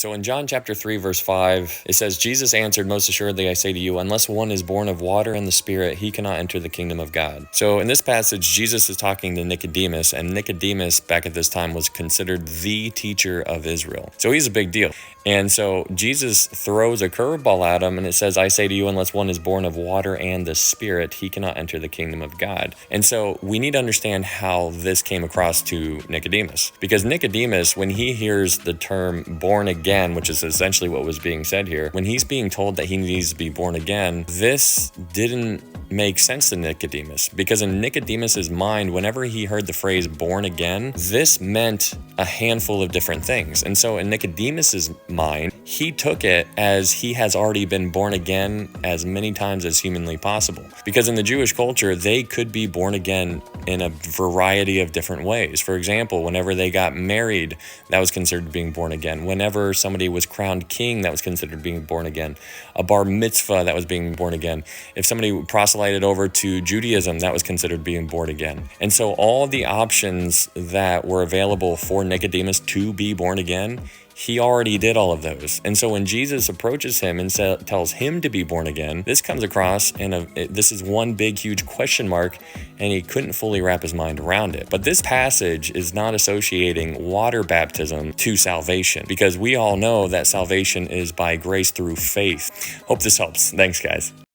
So in John chapter 3, verse 5, it says, Jesus answered, "Most assuredly I say to you, unless one is born of water and the Spirit, he cannot enter the kingdom of God." So in this passage, Jesus is talking to Nicodemus, and Nicodemus back at this time was considered the teacher of Israel. So he's a big deal. And so Jesus throws a curveball at him, and it says, "I say to you, unless one is born of water and the Spirit, he cannot enter the kingdom of God." And so we need to understand how this came across to Nicodemus. Because Nicodemus, when he hears the term born again, which is essentially what was being said here, when he's being told that he needs to be born again, this didn't make sense to Nicodemus. Because in Nicodemus's mind, whenever he heard the phrase born again, this meant a handful of different things. And so in Nicodemus's mind, he took it as he has already been born again as many times as humanly possible. Because in the Jewish culture, they could be born again in a variety of different ways. For example, whenever they got married, that was considered being born again. Whenever somebody was crowned king, that was considered being born again. A bar mitzvah, that was being born again. If somebody proselyted over to Judaism, that was considered being born again. And so all the options that were available for Nicodemus to be born again, he already did all of those. And so when Jesus approaches him and tells him to be born again, this comes across, and this is one big, huge question mark, and he couldn't fully wrap his mind around it. But this passage is not associating water baptism to salvation, because we all know that salvation is by grace through faith. Hope this helps. Thanks, guys.